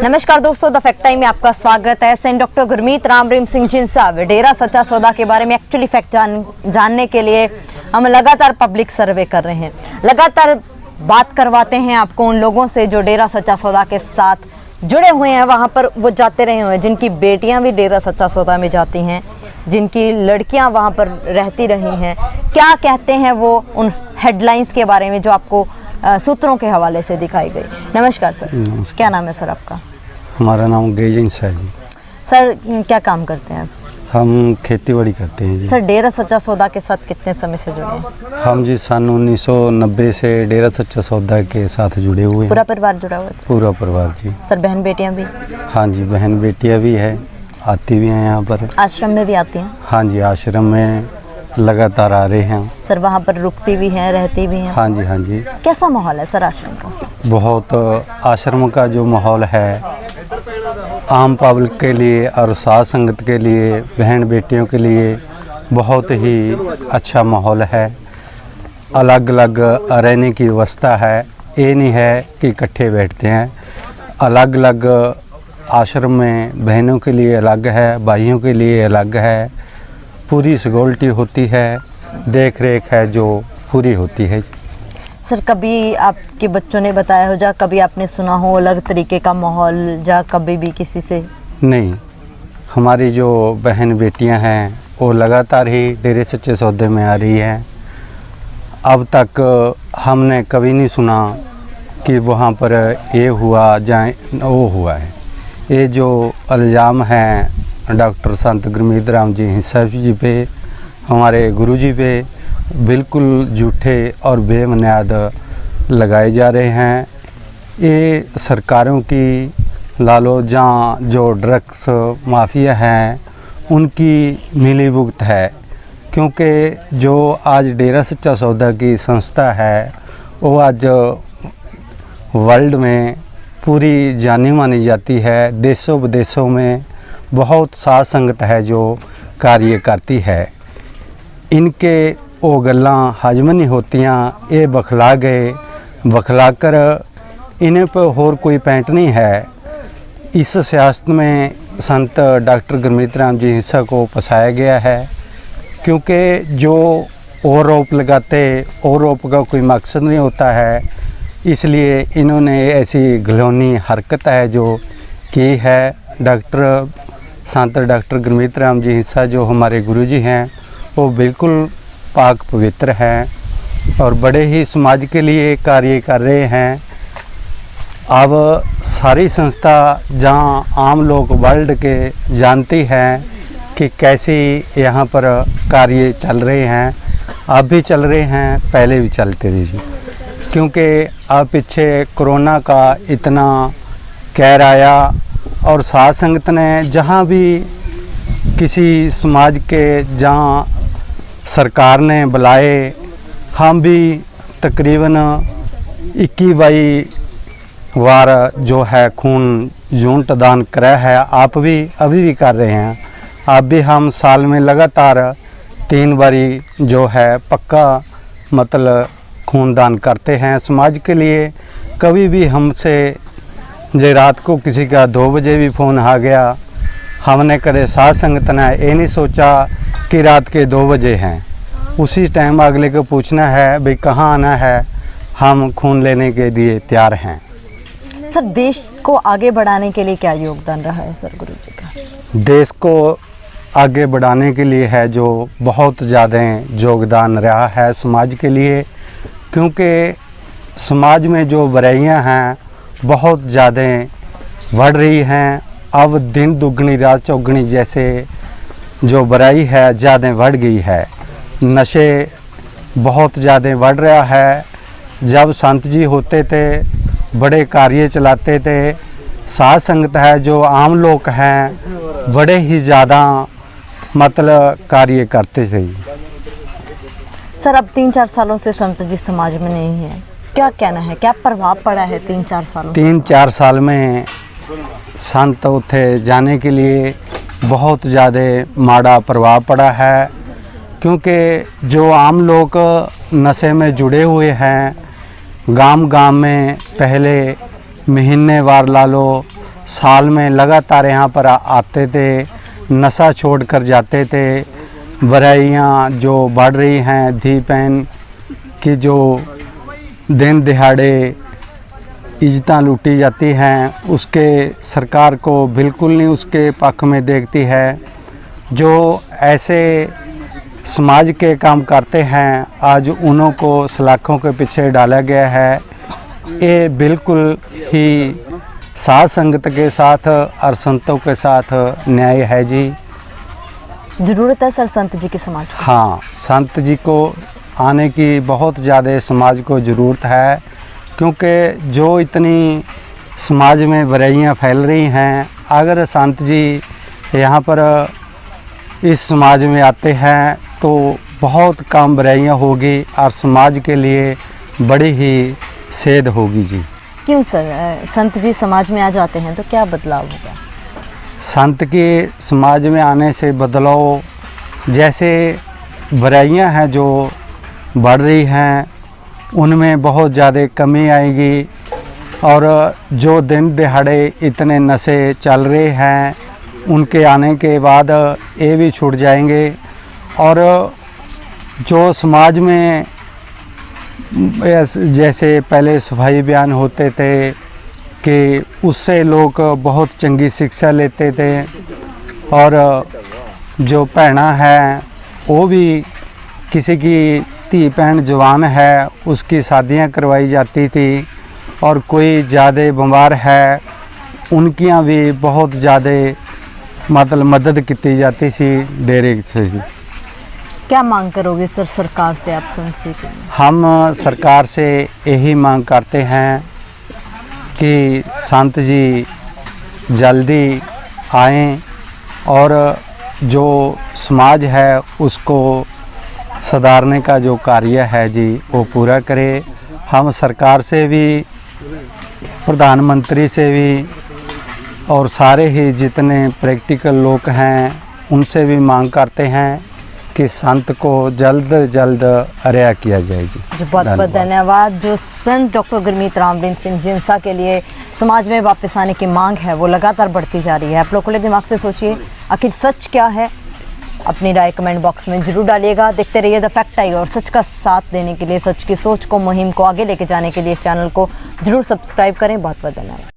नमस्कार दोस्तों, the fact time में आपका स्वागत है। सेंट डॉक्टर गुरमीत राम रहीम सिंह जिंसा डेरा सच्चा सौदा के बारे में एक्चुअली फैक्ट जानने के लिए हम लगातार पब्लिक सर्वे कर रहे हैं। लगातार बात करवाते हैं आपको उन लोगों से जो डेरा सच्चा सौदा के साथ जुड़े हुए हैं, वहाँ पर वो जाते रहे हुए हैं, जिनकी बेटियाँ भी डेरा सच्चा सौदा में जाती हैं, जिनकी लड़कियाँ वहाँ पर रहती रही हैं। क्या कहते हैं वो उन हेडलाइंस के बारे में जो आपको सूत्रों के हवाले से दिखाई गई। नमस्कार सर। नमस्कार। क्या नाम है सर आपका? हमारा नाम गेजिंस है जी। सर क्या काम करते हैं? हम खेती बाड़ी करते हैं जी। सर डेरा सच्चा सौदा के साथ कितने समय से जुड़े हैं? हम जी सन 1990 से डेरा सच्चा सौदा के साथ जुड़े हुए हैं। पूरा परिवार जुड़ा हुआ है सर? पूरा परिवार जी। सर बहन बेटियां भी? हाँ जी, बहन बेटियां भी है, आती भी हैं यहाँ पर। आश्रम में भी आती हैं? हाँ जी, आश्रम में लगातार आ रहे हैं। सर वहाँ पर रुकती भी हैं, रहती भी हैं? हाँ जी, हाँ जी। कैसा माहौल है सर आश्रम का? बहुत आश्रम का जो माहौल है आम पब्लिक के लिए और साध संगत के लिए, बहन बेटियों के लिए बहुत ही अच्छा माहौल है। अलग अलग रहने की व्यवस्था है, ये नहीं है कि इकट्ठे बैठते हैं। अलग अलग आश्रम में बहनों के लिए अलग है, भाइयों के लिए अलग है। पूरी सिक्योरिटी होती है, देख रेख है जो पूरी होती है। सर कभी आपके बच्चों ने बताया हो, जा कभी आपने सुना हो अलग तरीके का माहौल, जा कभी भी किसी से? नहीं, हमारी जो बहन बेटियां हैं वो लगातार ही डेरे सच्चे सौदे में आ रही हैं। अब तक हमने कभी नहीं सुना कि वहाँ पर ये हुआ जाए वो हुआ है। ये जो इल्ज़ाम हैं डॉक्टर संत गुरमीत राम जी हिंसा जी पे, हमारे गुरुजी पे, बिल्कुल झूठे और बेबुनियाद लगाए जा रहे हैं। ये सरकारों की लालो जहाँ जो ड्रग्स माफिया हैं उनकी मिलीभुगत है, क्योंकि जो आज डेरा सच्चा सौदा की संस्था है वो आज वर्ल्ड में पूरी जानी मानी जाती है। देशों विदेशों में बहुत साध संगत है जो कार्य करती है। इनके वो गल्लां हजम नहीं होतियां, ये बखला गए, बखला कर इन्हें पर होर कोई पैंट नहीं है। इस सियासत में संत डॉक्टर गुरमीत राम जी हिंसा को फंसाया गया है, क्योंकि जो आरोप लगाते आरोप का कोई मकसद नहीं होता है, इसलिए इन्होंने ऐसी घिनौनी हरकत है जो की है। संत डॉक्टर गुरमीत राम जी हिंसा जो हमारे गुरुजी हैं वो बिल्कुल पाक पवित्र हैं और बड़े ही समाज के लिए कार्य कर रहे हैं। अब सारी संस्था जहां आम लोग वर्ल्ड के जानती हैं कि कैसे यहाँ पर कार्य चल रहे हैं, अब भी चल रहे हैं, पहले भी चलते रहे, क्योंकि अब पीछे कोरोना का इतना कहर आया और साध संगत ने जहाँ भी किसी समाज के जहाँ सरकार ने बुलाए, हम भी तकरीबन 21-22 बार जो है खून यूनिट दान करा है। आप भी अभी भी कर रहे हैं। आप भी हम साल में लगातार 3 बारी जो है पक्का मतलब खून दान करते हैं समाज के लिए। कभी भी हमसे जे रात को किसी का 2 बजे भी फ़ोन आ गया, हमने कदे साध संगत ने ये नहीं सोचा कि रात के 2 बजे हैं, उसी टाइम अगले को पूछना है भाई कहाँ आना है, हम खून लेने के लिए तैयार हैं। सर देश को आगे बढ़ाने के लिए क्या योगदान रहा है सर गुरु जी का? देश को आगे बढ़ाने के लिए है जो बहुत ज़्यादा योगदान रहा है समाज के लिए, क्योंकि समाज में जो बुराइयां हैं बहुत ज़्यादा बढ़ रही हैं। अब दिन दुगनी रात चौगनी जैसे जो बुराई है ज़्यादा बढ़ गई है। नशे बहुत ज़्यादा बढ़ रहा है। जब संत जी होते थे बड़े कार्य चलाते थे, साध संगत है जो आम लोग हैं बड़े ही ज़्यादा मतलब कार्य करते थे। सर अब 3-4 सालों से संत जी समाज में नहीं है, क्या कहना है, क्या प्रभाव पड़ा है 3-4 सालों? 3-4 साल में संत उथे जाने के लिए बहुत ज़्यादा माड़ा प्रभाव पड़ा है। क्योंकि जो आम लोग नशे में जुड़े हुए हैं, गांव गांव में पहले महीनेवार ला लो, साल में लगातार यहाँ पर आते थे, नशा छोड़ कर जाते थे। बुराइयाँ जो बढ़ रही हैं, धी बहन की जो दिन दिहाड़े इज्जतें लूटी जाती हैं, उसके सरकार को बिल्कुल नहीं उसके पक्ष में देखती है। जो ऐसे समाज के काम करते हैं, आज उन्हों को सलाखों के पीछे डाला गया है। ये बिल्कुल ही साध संगत के साथ और संतों के साथ न्याय है जी। ज़रूरत है सर संत जी के समाज को? हाँ, संत जी को आने की बहुत ज़्यादा समाज को ज़रूरत है, क्योंकि जो इतनी समाज में बुराइयां फैल रही हैं, अगर संत जी यहाँ पर इस समाज में आते हैं तो बहुत कम बुराइयां होगी और समाज के लिए बड़ी ही सेध होगी जी। क्यों सर संत जी समाज में आ जाते हैं तो क्या बदलाव होगा? संत के समाज में आने से बदलाव, जैसे बुराइयां हैं जो बढ़ रही हैं, उनमें बहुत ज़्यादा कमी आएगी। और जो दिन दिहाड़े इतने नशे चल रहे हैं, उनके आने के बाद ये भी छूट जाएंगे। और जो समाज में जैसे पहले सफाई अभियान होते थे कि उससे लोग बहुत चंगी शिक्षा लेते थे, और जो भैना है वो भी किसी की धी भैन जवान है उसकी शादियां करवाई जाती थी, और कोई ज़्यादा बीमार है उनकियां भी बहुत ज़्यादा मतलब मदद की जाती थी डेरे से। क्या मांग करोगे सर सरकार से आप संत जी के लिए? हम सरकार से यही मांग करते हैं कि संत जी जल्दी आएं और जो समाज है उसको सुधारने का जो कार्य है जी वो पूरा करे। हम सरकार से भी, प्रधानमंत्री से भी और सारे ही जितने प्रैक्टिकल लोग हैं उनसे भी मांग करते हैं कि संत को जल्द जल्द रिहा किया जाए जी। बहुत बहुत धन्यवाद। जो संत डॉक्टर गुरमीत राम रहीम सिंह जिनसा के लिए समाज में वापस आने की मांग है वो लगातार बढ़ती जा रही है। आप लोग खुले दिमाग से सोचिए आखिर सच क्या है, अपनी राय कमेंट बॉक्स में जरूर डालिएगा। देखते रहिए द फैक्ट आई, और सच का साथ देने के लिए, सच की सोच को, मुहिम को आगे लेके जाने के लिए इस चैनल को जरूर सब्सक्राइब करें। बहुत बहुत धन्यवाद।